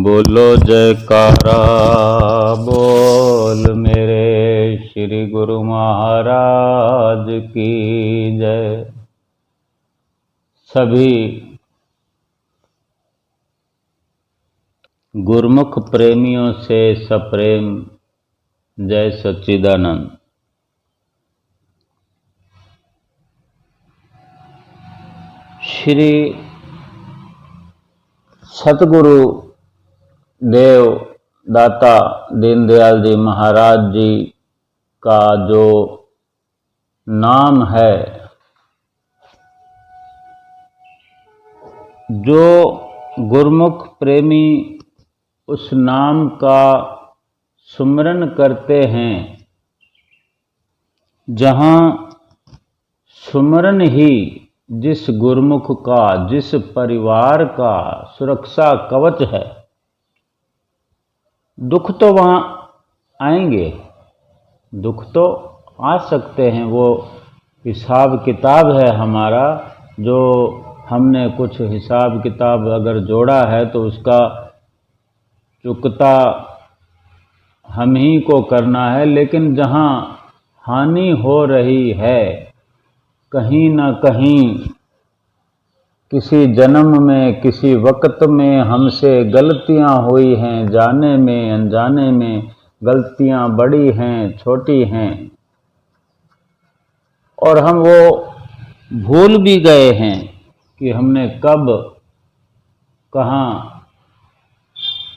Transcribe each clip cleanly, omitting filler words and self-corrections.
बोलो जयकारा बोल मेरे श्री गुरु महाराज की जय। सभी गुरमुख प्रेमियों से सप्रेम जय सच्चिदानंद। श्री सतगुरु देव दाता दीनदयाल जी महाराज जी का जो नाम है, जो गुरमुख प्रेमी उस नाम का सुमरन करते हैं, जहाँ सुमरन ही जिस गुरमुख का, जिस परिवार का सुरक्षा कवच है, दुख तो वहाँ आएंगे, दुख तो आ सकते हैं। वो हिसाब किताब है हमारा, जो हमने कुछ हिसाब किताब अगर जोड़ा है तो उसका चुकता हम ही को करना है। लेकिन जहाँ हानि हो रही है, कहीं ना कहीं किसी जन्म में, किसी वक्त में हमसे गलतियां हुई हैं, जाने में अनजाने में गलतियां बड़ी हैं छोटी हैं, और हम वो भूल भी गए हैं कि हमने कब कहाँ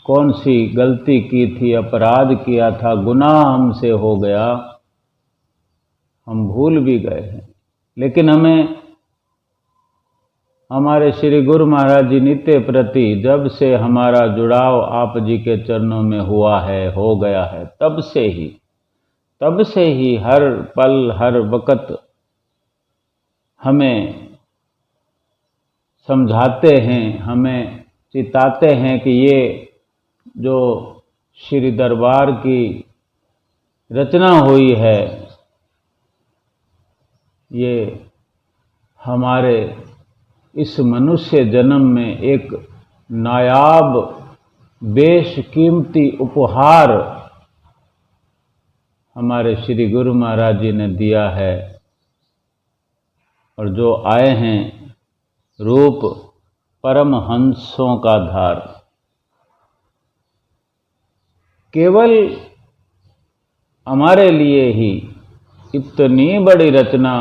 कौन सी गलती की थी, अपराध किया था, गुनाह हमसे हो गया, हम भूल भी गए हैं। लेकिन हमें हमारे श्री गुरु महाराज जी नित्य प्रति जब से हमारा जुड़ाव आप जी के चरणों में हुआ है, हो गया है, तब से ही हर पल हर वक्त हमें समझाते हैं, हमें चिताते हैं कि ये जो श्री दरबार की रचना हुई है, ये हमारे इस मनुष्य जन्म में एक नायाब बेशकीमती उपहार हमारे श्री गुरु महाराज जी ने दिया है। और जो आए हैं रूप परमहंसों का धार, केवल हमारे लिए ही इतनी बड़ी रचना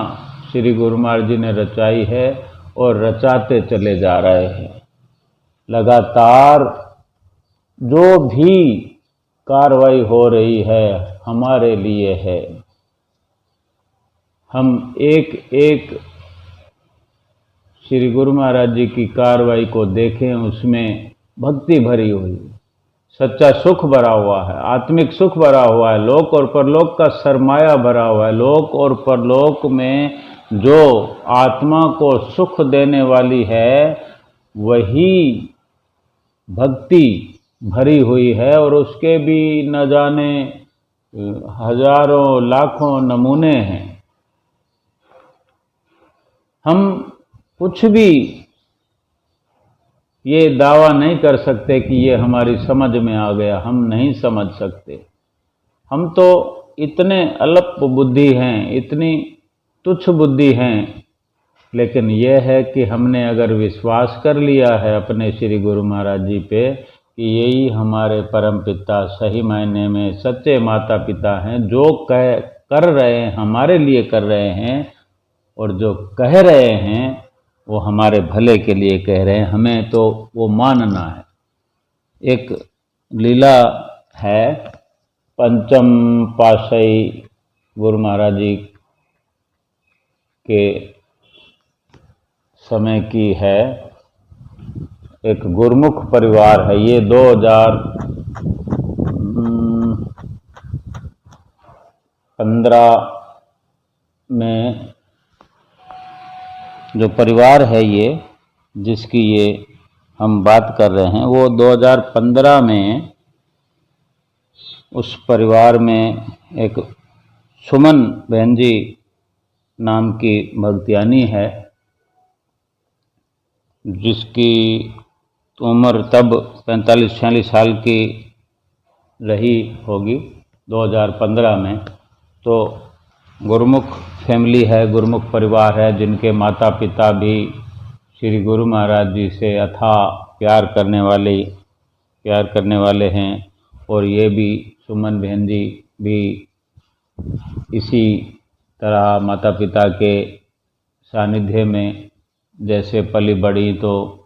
श्री गुरु महाराज जी ने रचाई है और रचाते चले जा रहे हैं। लगातार जो भी कार्रवाई हो रही है हमारे लिए है। हम एक एक श्री गुरु महाराज जी की कार्रवाई को देखें, उसमें भक्ति भरी हुई, सच्चा सुख भरा हुआ है, आत्मिक सुख भरा हुआ है, लोक और परलोक का सरमाया भरा हुआ है। लोक और परलोक में जो आत्मा को सुख देने वाली है, वही भक्ति भरी हुई है। और उसके भी न जाने हजारों लाखों नमूने हैं। हम कुछ भी ये दावा नहीं कर सकते कि ये हमारी समझ में आ गया, हम नहीं समझ सकते। हम तो इतने अल्प बुद्धि हैं, इतनी तुच्छ बुद्धि हैं। लेकिन यह है कि हमने अगर विश्वास कर लिया है अपने श्री गुरु महाराज जी पे कि यही हमारे परम पिता, सही मायने में सच्चे माता पिता हैं, जो कर रहे हैं हमारे लिए कर रहे हैं, और जो कह रहे हैं वो हमारे भले के लिए कह रहे हैं, हमें तो वो मानना है। एक लीला है, पंचम पातशाही गुरु महाराज जी के समय की है। एक गुरमुख परिवार है, ये 2015 में जो परिवार है, ये जिसकी ये हम बात कर रहे हैं, वो 2015 में उस परिवार में एक सुमन बहन जी नाम की भक्तियानी है, जिसकी तो उम्र तब 45-46 साल की रही होगी 2015 में। तो गुरुमुख फैमिली है, गुरुमुख परिवार है, जिनके माता पिता भी श्री गुरु महाराज जी से अथाह प्यार करने वाले हैं। और ये भी सुमन बहन जी भी इसी तरह माता पिता के सानिध्य में जैसे पली बड़ी, तो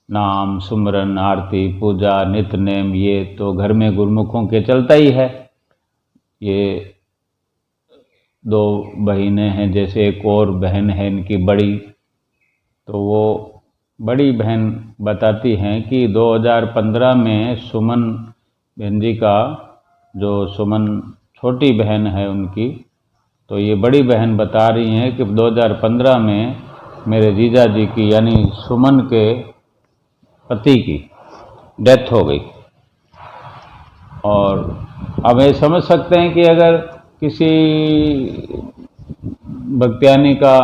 नाम सुमरन आरती पूजा नित्य नेम ये तो घर में गुरुमुखों के चलता ही है। ये 2 बहनें हैं, जैसे एक और बहन है इनकी बड़ी, तो वो बड़ी बहन बताती हैं कि 2015 में सुमन बहन जी का, जो सुमन छोटी बहन है उनकी, तो ये बड़ी बहन बता रही हैं कि 2015 में मेरे जीजा जी की यानी सुमन के पति की डेथ हो गई। और अब ये समझ सकते हैं कि अगर किसी भक्त्यानी का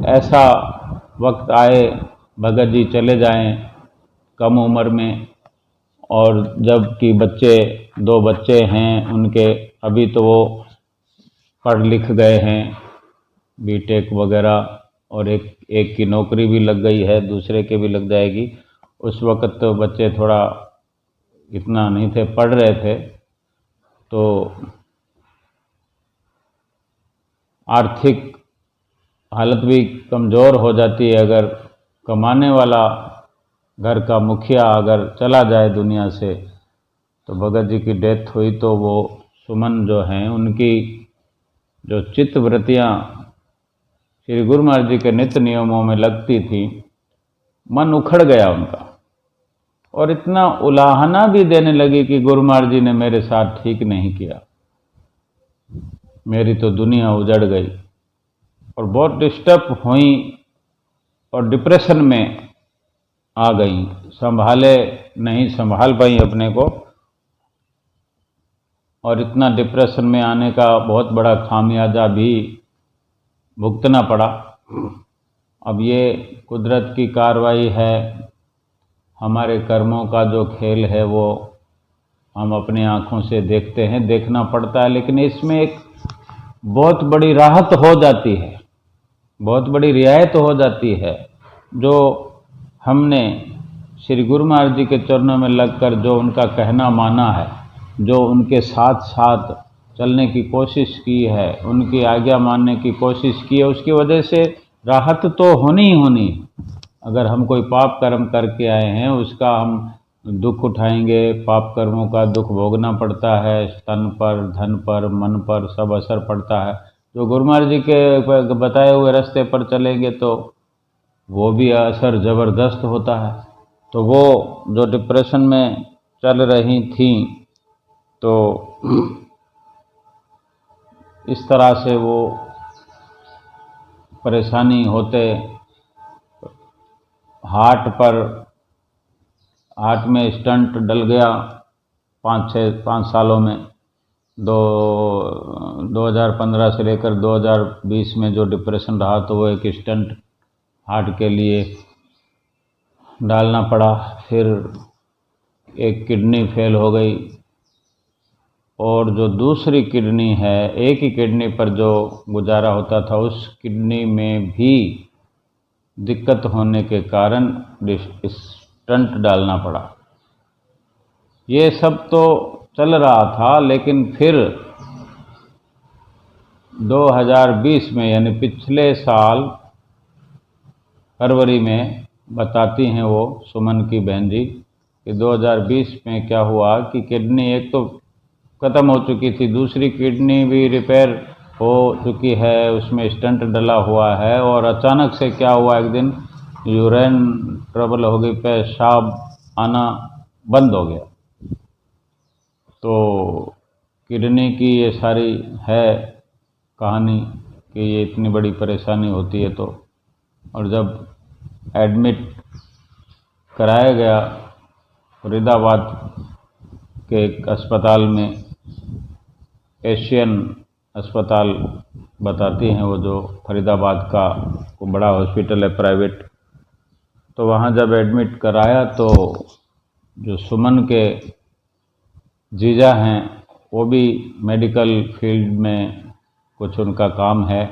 ऐसा वक्त आए, भगत जी चले जाएं कम उम्र में, और जबकि 2 बच्चे हैं उनके, अभी तो वो पढ़ लिख गए हैं बीटेक वगैरह, और एक की नौकरी भी लग गई है, दूसरे के भी लग जाएगी। उस वक़्त तो बच्चे थोड़ा इतना नहीं थे, पढ़ रहे थे, तो आर्थिक हालत भी कमज़ोर हो जाती है। अगर कमाने वाला घर का मुखिया अगर चला जाए दुनिया से, तो भगत जी की डेथ हुई, तो वो सुमन जो हैं उनकी जो चित्त वृत्तियाँ श्री गुरु महाराज जी के नित्य नियमों में लगती थी, मन उखड़ गया उनका, और इतना उलाहना भी देने लगी कि गुरु महाराज जी ने मेरे साथ ठीक नहीं किया, मेरी तो दुनिया उजड़ गई। और बहुत डिस्टर्ब हुई और डिप्रेशन में आ गई, संभाल पाई अपने को, और इतना डिप्रेशन में आने का बहुत बड़ा खामियाजा भी भुगतना पड़ा। अब ये कुदरत की कार्रवाई है, हमारे कर्मों का जो खेल है वो हम अपनी आँखों से देखते हैं, देखना पड़ता है। लेकिन इसमें एक बहुत बड़ी राहत हो जाती है, बहुत बड़ी रियायत हो जाती है, जो हमने श्री गुरु महाराज जी के चरणों में लगकर जो उनका कहना माना है, जो उनके साथ साथ चलने की कोशिश की है, उनकी आज्ञा मानने की कोशिश की है, उसकी वजह से राहत तो होनी ही होनी। अगर हम कोई पाप कर्म करके आए हैं, उसका हम दुख उठाएंगे, पाप कर्मों का दुख भोगना पड़ता है, तन पर, धन पर, मन पर सब असर पड़ता है। जो गुरु महाराज जी के बताए हुए रास्ते पर चलेंगे तो वो भी असर ज़बरदस्त होता है। तो वो जो डिप्रेशन में चल रही थी, तो इस तरह से वो परेशानी होते, हार्ट में स्टंट डल गया 5 सालों में। 2015 से लेकर 2020 में जो डिप्रेशन रहा, तो वो एक स्टंट हार्ट के लिए डालना पड़ा। फिर एक किडनी फेल हो गई, और जो दूसरी किडनी है, एक ही किडनी पर जो गुजारा होता था, उस किडनी में भी दिक्कत होने के कारण स्टंट डालना पड़ा। ये सब तो चल रहा था, लेकिन फिर 2020 में यानी पिछले साल फरवरी में बताती हैं वो सुमन की बहन जी कि 2020 में क्या हुआ कि किडनी एक तो ख़त्म हो चुकी थी, दूसरी किडनी भी रिपेयर हो चुकी है, उसमें स्टंट डला हुआ है, और अचानक से क्या हुआ, एक दिन यूरिन ट्रबल हो गई, पेशाब आना बंद हो गया। तो किडनी की ये सारी है कहानी कि ये इतनी बड़ी परेशानी होती है। तो और जब एडमिट कराया गया फरीदाबाद के एक अस्पताल में, एशियन अस्पताल बताती हैं वो, जो फरीदाबाद का को बड़ा हॉस्पिटल है प्राइवेट, तो वहाँ जब एडमिट कराया तो जो सुमन के जीजा हैं वो भी मेडिकल फील्ड में कुछ उनका काम है,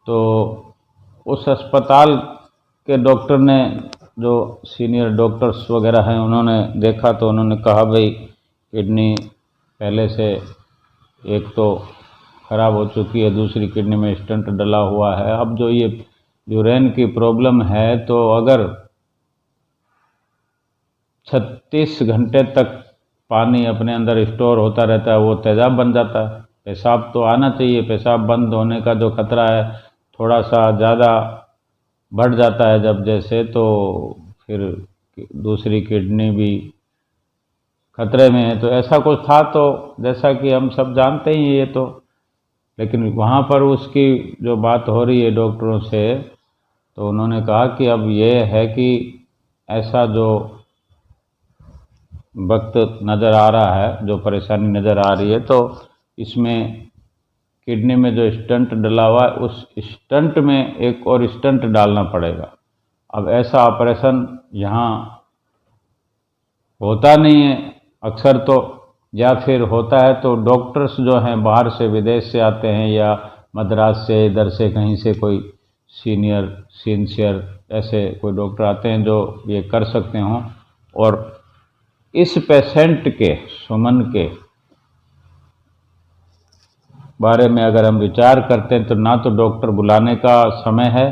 तो उस अस्पताल के डॉक्टर ने, जो सीनियर डॉक्टर्स वगैरह हैं, उन्होंने देखा तो उन्होंने कहा भाई किडनी पहले से एक तो ख़राब हो चुकी है, दूसरी किडनी में स्टंट डला हुआ है। अब जो ये यूरेन की प्रॉब्लम है, तो अगर 36 घंटे तक पानी अपने अंदर स्टोर होता रहता है, वो तेज़ाब बन जाता है। पेशाब तो आना चाहिए, पेशाब बंद होने का जो खतरा है थोड़ा सा ज़्यादा बढ़ जाता है जब, जैसे तो फिर दूसरी किडनी भी खतरे में है। तो ऐसा कुछ था, तो जैसा कि हम सब जानते ही ये तो, लेकिन वहाँ पर उसकी जो बात हो रही है डॉक्टरों से, तो उन्होंने कहा कि अब ये है कि ऐसा जो वक्त नज़र आ रहा है, जो परेशानी नज़र आ रही है, तो इसमें किडनी में जो स्टंट डला हुआ है, उस स्टंट में एक और स्टंट डालना पड़ेगा। अब ऐसा ऑपरेशन यहाँ होता नहीं है अक्सर, तो या फिर होता है तो डॉक्टर्स जो हैं बाहर से, विदेश से आते हैं, या मद्रास से, इधर से कहीं से कोई सीनियर सिंसियर ऐसे कोई डॉक्टर आते हैं जो ये कर सकते हों। और इस पेशेंट के, सुमन के बारे में अगर हम विचार करते हैं तो ना तो डॉक्टर बुलाने का समय है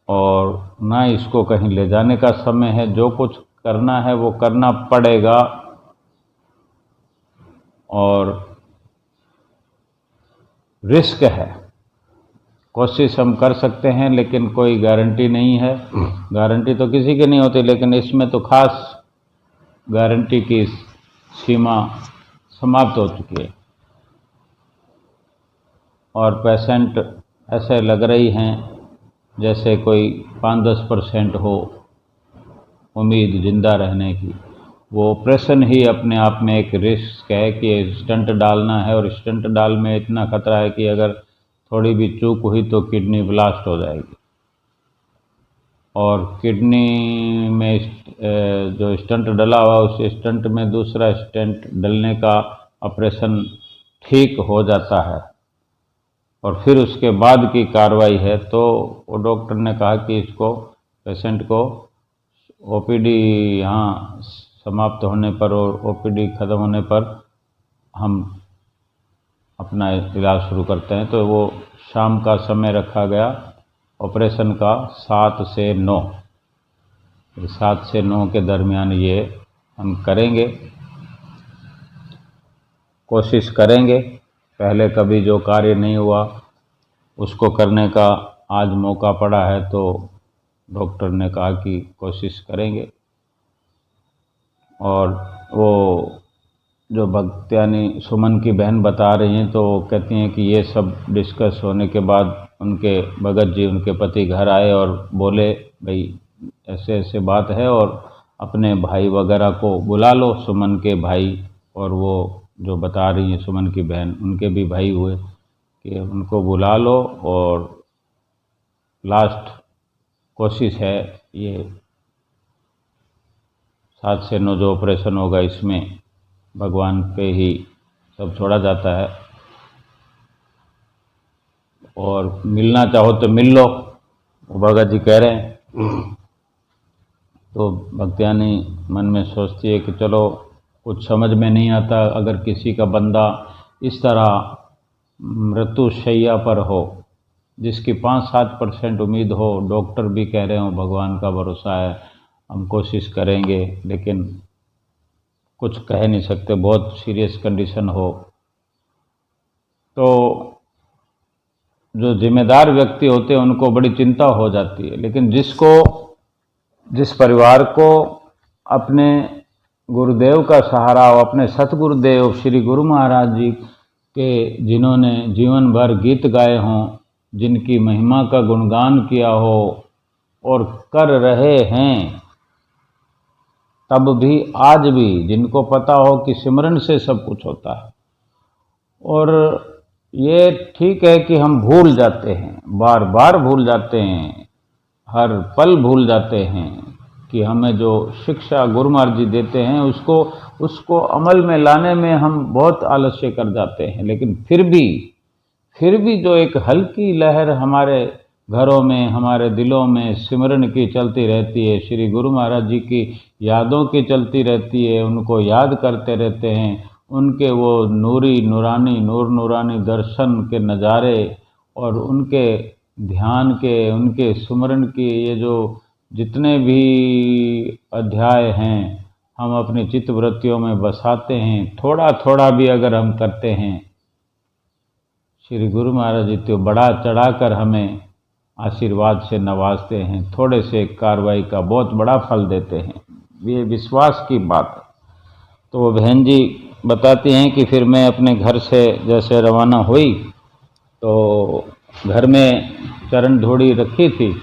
और ना इसको कहीं ले जाने का समय है। जो कुछ करना है वो करना पड़ेगा, और रिस्क है। कोशिश हम कर सकते हैं लेकिन कोई गारंटी नहीं है, गारंटी तो किसी की नहीं होती, लेकिन इसमें तो खास गारंटी की सीमा समाप्त हो चुकी है। और पेशेंट ऐसे लग रही हैं जैसे कोई 5-10% हो उम्मीद जिंदा रहने की। वो ऑपरेशन ही अपने आप में एक रिस्क है कि स्टंट डालना है, और स्टंट डाल में इतना खतरा है कि अगर थोड़ी भी चूक हुई तो किडनी ब्लास्ट हो जाएगी। और किडनी में जो स्टंट डला हुआ, उस स्टंट में दूसरा स्टेंट डलने का ऑपरेशन ठीक हो जाता है, और फिर उसके बाद की कार्रवाई है। तो वो डॉक्टर ने कहा कि इसको, पेशेंट को ओपीडी यहाँ समाप्त होने पर और ओपीडी ख़त्म होने पर हम अपना इलाज शुरू करते हैं। तो वो शाम का समय रखा गया ऑपरेशन का, 7 से 9, 7 से 9 के दरमियान ये हम करेंगे, कोशिश करेंगे। पहले कभी जो कार्य नहीं हुआ उसको करने का आज मौका पड़ा है, तो डॉक्टर ने कहा कि कोशिश करेंगे। और वो जो भक्त्यानी सुमन की बहन बता रही हैं, तो वो कहती हैं कि ये सब डिस्कस होने के बाद उनके भगत जी, उनके पति घर आए और बोले भाई ऐसे ऐसे बात है, और अपने भाई वगैरह को बुला लो, सुमन के भाई, और वो जो बता रही हैं सुमन की बहन, उनके भी भाई हुए, कि उनको बुला लो, और लास्ट कोशिश है ये 7 से 9 जो ऑपरेशन होगा, इसमें भगवान पे ही सब छोड़ा जाता है। और मिलना चाहो तो मिल लो, वो भगत जी कह रहे हैं। तो भक्त्यानी मन में सोचती है कि चलो, कुछ समझ में नहीं आता अगर किसी का बंदा इस तरह मृत्युशैया पर हो, जिसकी 5-7% उम्मीद हो, डॉक्टर भी कह रहे हो भगवान का भरोसा है, हम कोशिश करेंगे, लेकिन कुछ कह नहीं सकते, बहुत सीरियस कंडीशन हो, तो जो जिम्मेदार व्यक्ति होते हैं उनको बड़ी चिंता हो जाती है। लेकिन जिस परिवार को अपने गुरुदेव का सहारा हो, अपने सतगुरुदेव श्री गुरु महाराज जी के, जिन्होंने जीवन भर गीत गाए हों, जिनकी महिमा का गुणगान किया हो और कर रहे हैं तब भी, आज भी, जिनको पता हो कि सिमरन से सब कुछ होता है। और ये ठीक है कि हम भूल जाते हैं, बार बार भूल जाते हैं, हर पल भूल जाते हैं कि हमें जो शिक्षा गुरु महाराज जी देते हैं उसको अमल में लाने में हम बहुत आलस्य कर जाते हैं। लेकिन फिर भी जो एक हल्की लहर हमारे घरों में, हमारे दिलों में सिमरन की चलती रहती है, श्री गुरु महाराज जी की यादों की चलती रहती है, उनको याद करते रहते हैं, उनके वो नूरी नूरानी नूर नूरानी दर्शन के नज़ारे और उनके ध्यान के, उनके सुमरन की ये जो जितने भी अध्याय हैं हम अपनी चित्तवृत्तियों में बसाते हैं, थोड़ा थोड़ा भी अगर हम करते हैं, श्री गुरु महाराज जी तो बढ़ा चढ़ाकर हमें आशीर्वाद से नवाजते हैं, थोड़े से कार्रवाई का बहुत बड़ा फल देते हैं। ये विश्वास की बात है। तो वो बहन जी बताती हैं कि फिर मैं अपने घर से जैसे रवाना हुई तो घर में चरण धूड़ी रखी थी।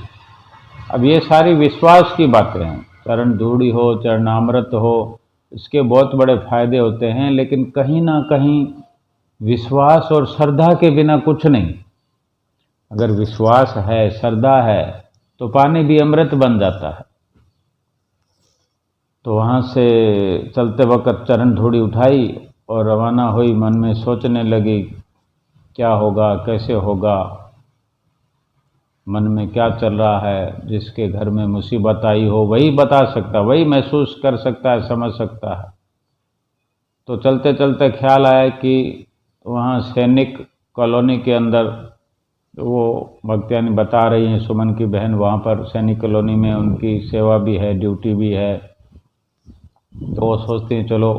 अब ये सारी विश्वास की बातें हैं, चरण धूड़ी हो, चरणामृत हो, इसके बहुत बड़े फायदे होते हैं, लेकिन कहीं ना कहीं विश्वास और श्रद्धा के बिना कुछ नहीं। अगर विश्वास है, श्रद्धा है, तो पानी भी अमृत बन जाता है। तो वहाँ से चलते वक्त चरण धूड़ी उठाई और रवाना हुई। मन में सोचने लगी क्या होगा, कैसे होगा, मन में क्या चल रहा है। जिसके घर में मुसीबत आई हो वही बता सकता, वही महसूस कर सकता है, समझ सकता है। तो चलते चलते ख्याल आया कि वहाँ सैनिक कॉलोनी के अंदर, वो भक्तियानी बता रही हैं सुमन की बहन, वहाँ पर सैनिक कॉलोनी में उनकी सेवा भी है, ड्यूटी भी है। तो वो सोचते हैं चलो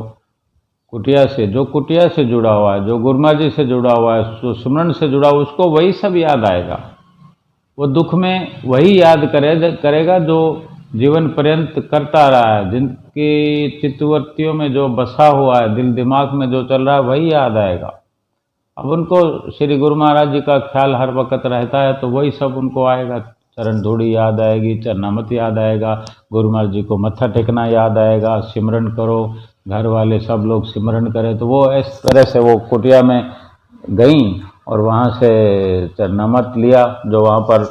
कुटिया से, जो कुटिया से जुड़ा हुआ है, जो गुरुमा जी से जुड़ा हुआ है, जो सुमरन से जुड़ा हुआ, उसको वही सब याद आएगा। वो दुख में वही याद करेगा जो जीवन पर्यंत करता रहा है, जिनकी चित्तवृत्तियों में जो बसा हुआ है, दिल दिमाग में जो चल रहा है वही याद आएगा। अब उनको श्री गुरु महाराज जी का ख्याल हर वक्त रहता है, तो वही सब उनको आएगा। चरण धूड़ी याद आएगी, चरणामृत याद आएगा, गुरु महाराज जी को मत्था टेकना याद आएगा, सिमरन करो, घर वाले सब लोग सिमरन करें। तो वो इस तरह से वो कुटिया में गई और वहाँ से चरणामृत लिया, जो वहाँ पर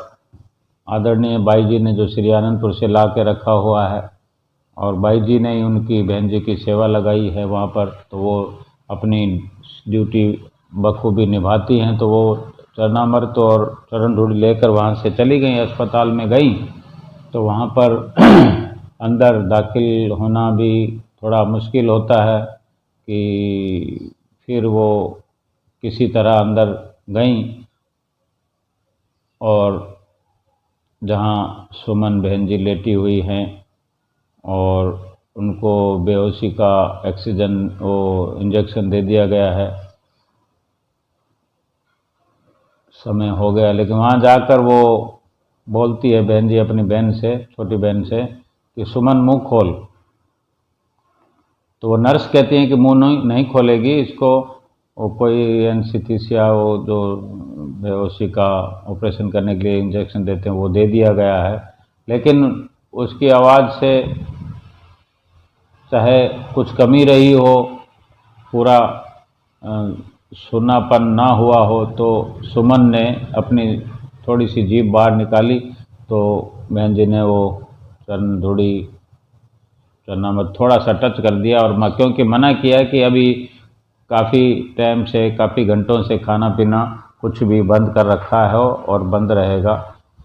आदरणीय बाई जी ने, जो श्री आनंदपुर से ला के रखा हुआ है, और बाई जी ने उनकी बहन जी की सेवा लगाई है वहाँ पर। तो वो अपनी ड्यूटी बखूबी निभाती हैं। तो वो चरणामृत और चरण धूड़ी लेकर वहाँ से चली गई, अस्पताल में गई। तो वहाँ पर अंदर दाखिल होना भी थोड़ा मुश्किल होता है कि फिर वो किसी तरह अंदर गई और जहाँ सुमन बहन जी लेटी हुई हैं और उनको बेहोशी का ऑक्सीजन वो इंजेक्शन दे दिया गया है। समय हो गया, लेकिन वहाँ जाकर वो बोलती है बहन जी अपनी बहन से, छोटी बहन से, कि सुमन मुंह खोल। तो वो नर्स कहती हैं कि मुंह नहीं खोलेगी, इसको वो कोई एनेस्थीसिया, वो जो बेहोशी का ऑपरेशन करने के लिए इंजेक्शन देते हैं वो दे दिया गया है। लेकिन उसकी आवाज़ से चाहे कुछ कमी रही हो, पूरा सुनापन ना हुआ हो, तो सुमन ने अपनी थोड़ी सी जीभ बाहर निकाली। तो बहन जी ने वो चरण धूड़ी चरणामृत थोड़ा सा टच कर दिया, और क्योंकि मना किया कि अभी काफ़ी टाइम से, काफ़ी घंटों से खाना पीना कुछ भी बंद कर रखा है और बंद रहेगा।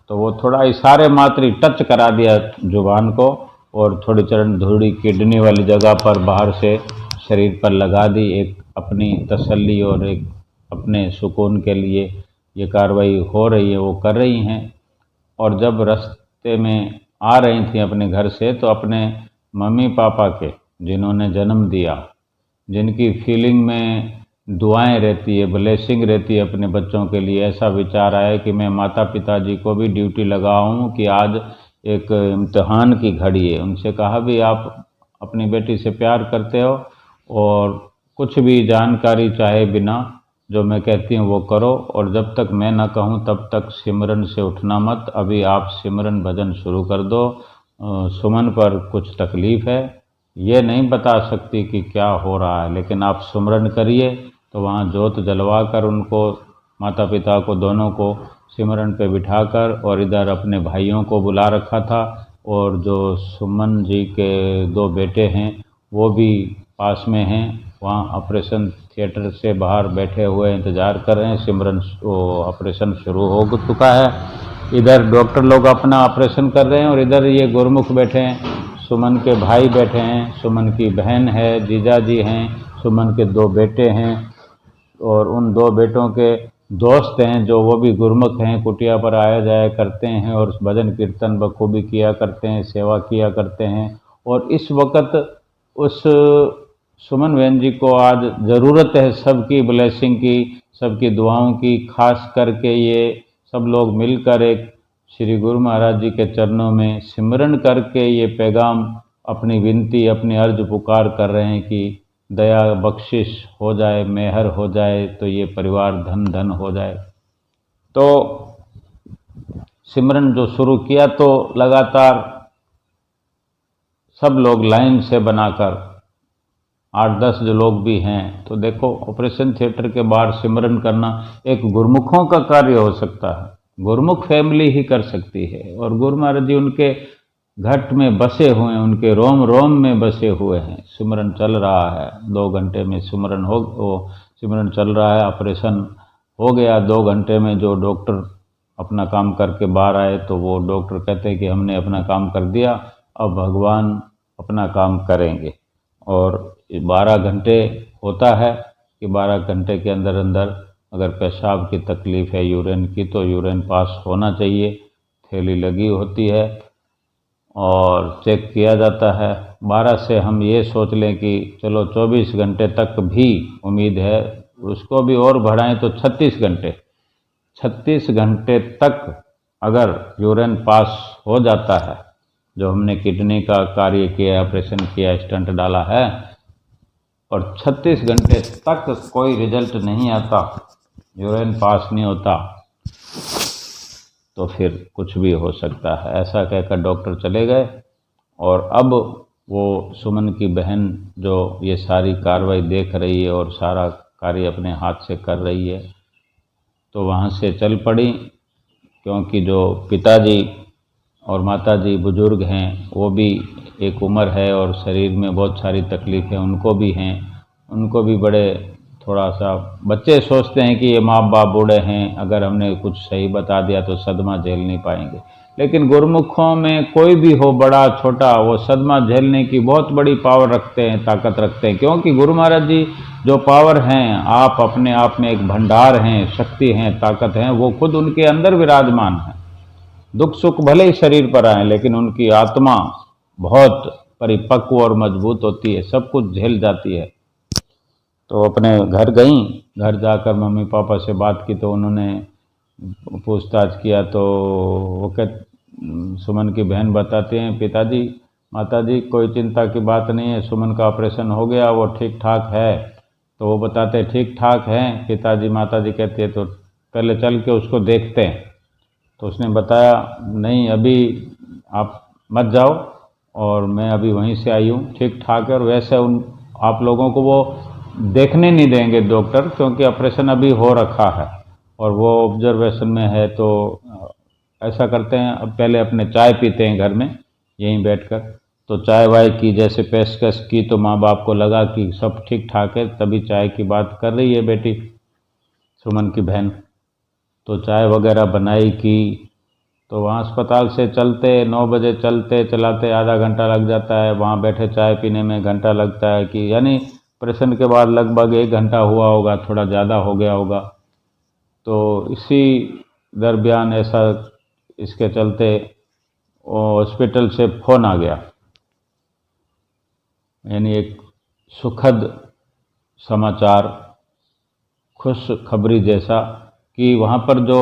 तो वो थोड़ा इशारे मात्र टच करा दिया जुबान को, और थोड़ी चरण धूड़ी किडनी वाली जगह पर बाहर से शरीर पर लगा दी। एक अपनी तसल्ली और एक अपने सुकून के लिए ये कार्रवाई हो रही है, वो कर रही हैं। और जब रास्ते में आ रही थी अपने घर से, तो अपने मम्मी पापा के, जिन्होंने जन्म दिया, जिनकी फीलिंग में दुआएं रहती है, ब्लेसिंग रहती है अपने बच्चों के लिए, ऐसा विचार आया कि मैं माता पिता जी को भी ड्यूटी लगाऊं कि आज एक इम्तिहान की घड़ी है। उनसे कहा भी आप अपनी बेटी से प्यार करते हो और कुछ भी जानकारी चाहे बिना, जो मैं कहती हूँ वो करो, और जब तक मैं ना कहूँ तब तक सिमरन से उठना मत। अभी आप सिमरन भजन शुरू कर दो। सुमन पर कुछ तकलीफ़ है, ये नहीं बता सकती कि क्या हो रहा है, लेकिन आप सुमरन करिए। तो वहाँ जोत जलवा कर उनको, माता पिता को, दोनों को सिमरन पे बिठाकर, और इधर अपने भाइयों को बुला रखा था, और जो सुमन जी के 2 बेटे हैं वो भी पास में हैं, वहाँ ऑपरेशन थिएटर से बाहर बैठे हुए इंतज़ार कर रहे हैं। सिमरन ऑपरेशन शुरू हो चुका है, इधर डॉक्टर लोग अपना ऑपरेशन कर रहे हैं, और इधर ये गुरमुख बैठे हैं, सुमन के भाई बैठे हैं, सुमन की बहन है, जीजा जी हैं, सुमन के 2 बेटे हैं, और उन 2 बेटों के दोस्त हैं जो वो भी गुरमुख हैं, कुटिया पर आया जाया करते हैं और भजन कीर्तन बखूबी किया करते हैं, सेवा किया करते हैं। और इस वक्त उस सुमन बहन जी को आज ज़रूरत है सबकी ब्लेसिंग की, सबकी दुआओं की, खास करके ये सब लोग मिलकर एक श्री गुरु महाराज जी के चरणों में सिमरन करके ये पैगाम, अपनी विनती, अपनी अर्ज पुकार कर रहे हैं कि दया बख्शिश हो जाए, मेहर हो जाए, तो ये परिवार धन धन हो जाए। तो सिमरन जो शुरू किया तो लगातार सब लोग लाइन से बनाकर 8-10 जो लोग भी हैं, तो देखो ऑपरेशन थिएटर के बाहर सिमरन करना एक गुरमुखों का कार्य हो सकता है, गुरमुख फैमिली ही कर सकती है। और गुरु महाराज जी उनके घट में बसे हुए हैं, उनके रोम रोम में बसे हुए हैं। सिमरन चल रहा है, 2 घंटे में सिमरन चल रहा है, ऑपरेशन हो गया 2 घंटे में। जो डॉक्टर अपना काम करके बाहर आए तो वो डॉक्टर कहते हैं कि हमने अपना काम कर दिया, अब भगवान अपना काम करेंगे। और 12 घंटे होता है कि 12 घंटे के अंदर अंदर अगर पेशाब की तकलीफ़ है, यूरिन की, तो यूरिन पास होना चाहिए, थैली लगी होती है और चेक किया जाता है। 12 से हम ये सोच लें कि चलो 24 घंटे तक भी उम्मीद है, उसको भी और बढ़ाएं तो 36 घंटे, 36 घंटे तक अगर यूरिन पास हो जाता है, जो हमने किडनी का कार्य किया, ऑपरेशन किया, स्टंट डाला है, और 36 घंटे तक कोई रिजल्ट नहीं आता, यूरिन पास नहीं होता, तो फिर कुछ भी हो सकता है। ऐसा कहकर डॉक्टर चले गए। और अब वो सुमन की बहन जो ये सारी कार्रवाई देख रही है और सारा कार्य अपने हाथ से कर रही है, तो वहाँ से चल पड़ी, क्योंकि जो पिताजी और माताजी बुजुर्ग हैं, वो भी एक उम्र है और शरीर में बहुत सारी तकलीफ़ें उनको भी हैं, उनको भी बड़े थोड़ा सा, बच्चे सोचते हैं कि ये माँ बाप बूढ़े हैं, अगर हमने कुछ सही बता दिया तो सदमा झेल नहीं पाएंगे। लेकिन गुरमुखों में कोई भी हो, बड़ा छोटा, वो सदमा झेलने की बहुत बड़ी पावर रखते हैं, ताकत रखते हैं, क्योंकि गुरु महाराज जी जो पावर हैं, आप अपने आप में एक भंडार हैं, शक्ति हैं, ताकत हैं, वो खुद उनके अंदर विराजमान है। दुख सुख भले ही शरीर पर आए, लेकिन उनकी आत्मा बहुत परिपक्व और मजबूत होती है, सब कुछ झेल जाती है। तो अपने घर गई, घर जाकर मम्मी पापा से बात की, तो उन्होंने पूछताछ किया, तो वो सुमन की बहन बताते हैं, पिताजी माताजी कोई चिंता की बात नहीं है, सुमन का ऑपरेशन हो गया, वो ठीक ठाक है। तो वो बताते हैं ठीक ठाक हैं। पिताजी माताजी कहते हैं तो पहले चल के उसको देखते हैं। तो उसने बताया नहीं, अभी आप मत जाओ, और मैं अभी वहीं से आई हूँ, ठीक ठाक है। और वैसे आप लोगों को वो देखने नहीं देंगे डॉक्टर, क्योंकि ऑपरेशन अभी हो रखा है और वो ऑब्जर्वेशन में है। तो ऐसा करते हैं, अब पहले अपने चाय पीते हैं घर में यहीं बैठकर। तो चाय वाय की जैसे पेशकश की, तो माँ बाप को लगा कि सब ठीक ठाक है, तभी चाय की बात कर रही है बेटी सुमन की बहन। तो चाय वगैरह बनाई की, तो वहाँ अस्पताल से चलते 9 बजे चलते चलाते आधा घंटा लग जाता है, वहाँ बैठे चाय पीने में घंटा लगता है, कि यानी ऑपरेशन के बाद लगभग 1 घंटा हुआ होगा, थोड़ा ज़्यादा हो गया होगा। तो इसी दरमियान ऐसा इसके चलते हॉस्पिटल से फ़ोन आ गया, यानी एक सुखद समाचार, खुश खबरी जैसा, कि वहाँ पर जो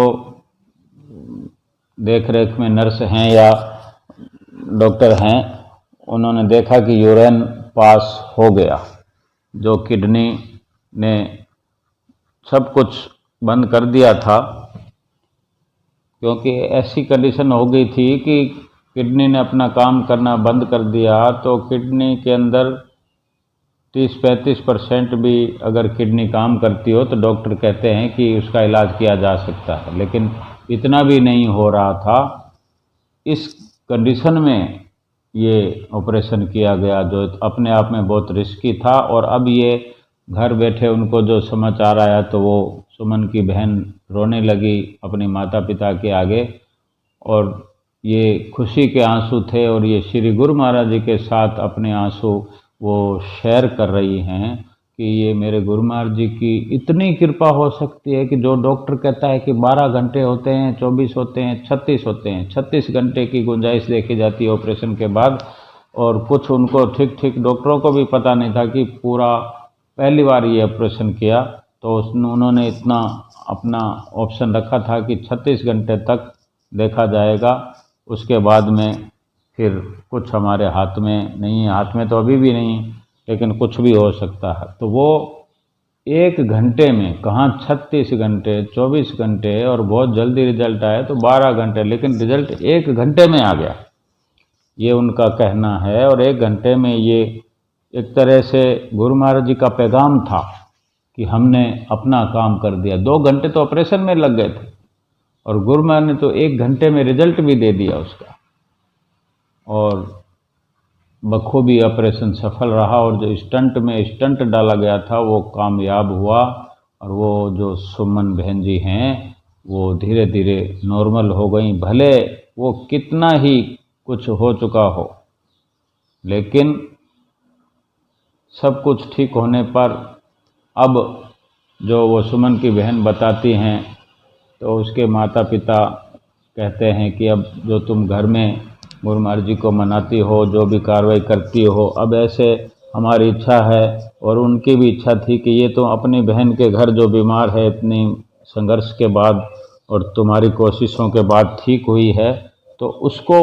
देख रेख में नर्स हैं या डॉक्टर हैं, उन्होंने देखा कि यूरिन पास हो गया, जो किडनी ने सब कुछ बंद कर दिया था, क्योंकि ऐसी कंडीशन हो गई थी कि किडनी ने अपना काम करना बंद कर दिया। तो किडनी के अंदर 30-35% भी अगर किडनी काम करती हो तो डॉक्टर कहते हैं कि उसका इलाज किया जा सकता है, लेकिन इतना भी नहीं हो रहा था। इस कंडीशन में ये ऑपरेशन किया गया जो अपने आप में बहुत रिस्की था। और अब ये घर बैठे उनको जो समाचार आया तो वो सुमन की बहन रोने लगी अपने माता पिता के आगे, और ये खुशी के आंसू थे। और ये श्री गुरु महाराज जी के साथ अपने आंसू वो शेयर कर रही हैं कि ये मेरे गुरु महाराज जी की इतनी कृपा हो सकती है कि जो डॉक्टर कहता है कि 12 घंटे होते हैं, 24 होते हैं, 36 होते हैं, 36 घंटे की गुंजाइश देखी जाती है ऑपरेशन के बाद। और कुछ उनको ठीक डॉक्टरों को भी पता नहीं था कि पूरा पहली बार ये ऑपरेशन किया, तो उन्होंने इतना अपना ऑप्शन रखा था कि 36 घंटे तक देखा जाएगा, उसके बाद में फिर कुछ हमारे हाथ में नहीं है। हाथ में तो अभी भी नहीं, लेकिन कुछ भी हो सकता है। तो वो 1 घंटे में, कहाँ 36 घंटे, 24 घंटे, और बहुत जल्दी रिजल्ट आया तो 12 घंटे, लेकिन रिजल्ट 1 घंटे में आ गया, ये उनका कहना है। और 1 घंटे में ये एक तरह से गुरु महाराज जी का पैगाम था कि हमने अपना काम कर दिया। 2 घंटे तो ऑपरेशन में लग गए थे और गुरु महाराज ने तो 1 घंटे में रिजल्ट भी दे दिया उसका, और बखूबी ऑपरेशन सफल रहा। और जो स्टंट डाला गया था वो कामयाब हुआ, और वो जो सुमन बहन जी हैं वो धीरे धीरे नॉर्मल हो गई। भले वो कितना ही कुछ हो चुका हो, लेकिन सब कुछ ठीक होने पर अब जो वो सुमन की बहन बताती हैं तो उसके माता पिता कहते हैं कि अब जो तुम घर में गुरु महाराज जी को मनाती हो, जो भी कार्रवाई करती हो, अब ऐसे हमारी इच्छा है और उनकी भी इच्छा थी कि ये तो अपनी बहन के घर जो बीमार है इतनी संघर्ष के बाद और तुम्हारी कोशिशों के बाद ठीक हुई है, तो उसको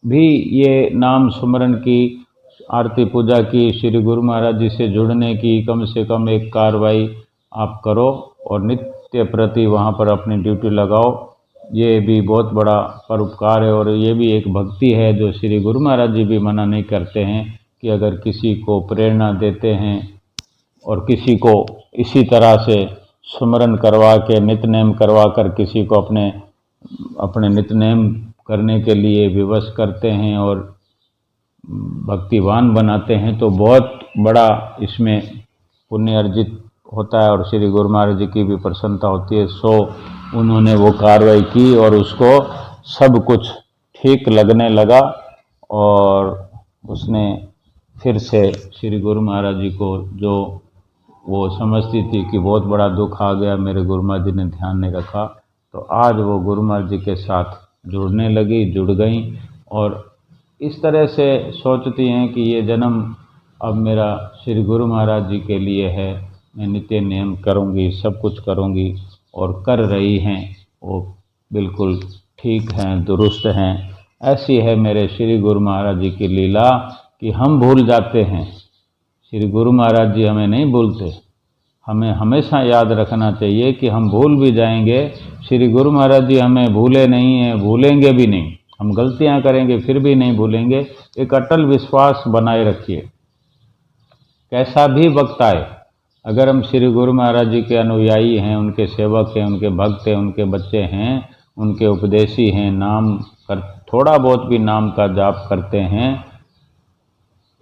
भी ये नाम सुमरन की, आरती पूजा की, श्री गुरु महाराज जी से जुड़ने की कम से कम एक कार्रवाई आप करो और नित्य प्रति वहाँ पर अपनी ड्यूटी लगाओ। ये भी बहुत बड़ा परोपकार है और ये भी एक भक्ति है जो श्री गुरु महाराज जी भी मना नहीं करते हैं कि अगर किसी को प्रेरणा देते हैं और किसी को इसी तरह से सुमरन करवा के, नित्यनेम करवा कर किसी को अपने नित्यनेम करने के लिए विवश करते हैं और भक्तिवान बनाते हैं, तो बहुत बड़ा इसमें पुण्य अर्जित होता है और श्री गुरु महाराज जी की भी प्रसन्नता होती है। सो उन्होंने वो कार्रवाई की और उसको सब कुछ ठीक लगने लगा और उसने फिर से श्री गुरु महाराज जी को, जो वो समझती थी कि बहुत बड़ा दुख आ गया, मेरे गुरु महाराज जी ने ध्यान नहीं रखा, तो आज वो गुरु महाराज जी के साथ जुड़ने लगी, जुड़ गई और इस तरह से सोचती हैं कि ये जन्म अब मेरा श्री गुरु महाराज जी के लिए है, मैं नित्य नेम करूँगी, सब कुछ करूँगी और कर रही हैं, वो बिल्कुल ठीक हैं, दुरुस्त हैं। ऐसी है मेरे श्री गुरु महाराज जी की लीला कि हम भूल जाते हैं, श्री गुरु महाराज जी हमें नहीं भूलते। हमें हमेशा याद रखना चाहिए कि हम भूल भी जाएंगे, श्री गुरु महाराज जी हमें भूले नहीं हैं, भूलेंगे भी नहीं। हम गलतियां करेंगे फिर भी नहीं भूलेंगे। एक अटल विश्वास बनाए रखिए, कैसा भी वक्त आए, अगर हम श्री गुरु महाराज जी के अनुयायी हैं, उनके सेवक हैं, उनके भक्त हैं, उनके बच्चे हैं, उनके उपदेशी हैं, थोड़ा बहुत भी नाम का जाप करते हैं,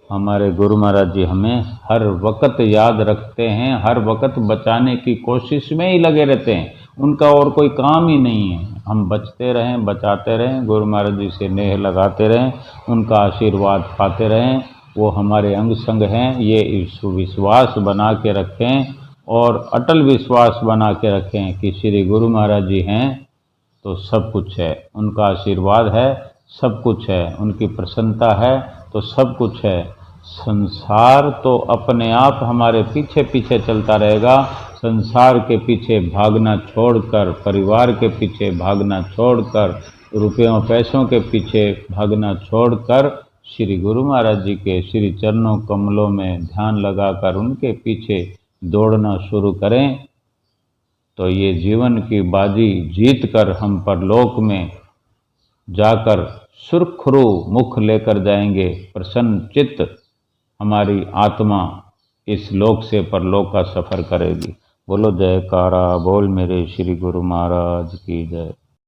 हमारे गुरु महाराज जी हमें हर वक्त याद रखते हैं, हर वक्त बचाने की कोशिश में ही लगे रहते हैं, उनका और कोई काम ही नहीं है। हम बचते रहें, बचाते रहें, गुरु महाराज जी से नेह लगाते रहें, उनका आशीर्वाद पाते रहें, वो हमारे अंग संग हैं। ये विश्वास बना के रखें और अटल विश्वास बना के रखें कि श्री गुरु महाराज जी हैं तो सब कुछ है, उनका आशीर्वाद है, सब कुछ है, उनकी प्रसन्नता है तो सब कुछ है। संसार तो अपने आप हमारे पीछे पीछे चलता रहेगा। संसार के पीछे भागना छोड़कर, परिवार के पीछे भागना छोड़कर, रुपयों पैसों के पीछे भागना छोड़कर श्री गुरु महाराज जी के श्री चरणों कमलों में ध्यान लगाकर उनके पीछे दौड़ना शुरू करें, तो ये जीवन की बाजी जीत कर हम परलोक में जाकर सुरखरू मुख लेकर जाएंगे। प्रसन्न चित्त हमारी आत्मा इस लोक से परलोक का सफ़र करेगी। बोलो जयकारा बोल मेरे श्री गुरु महाराज की जय।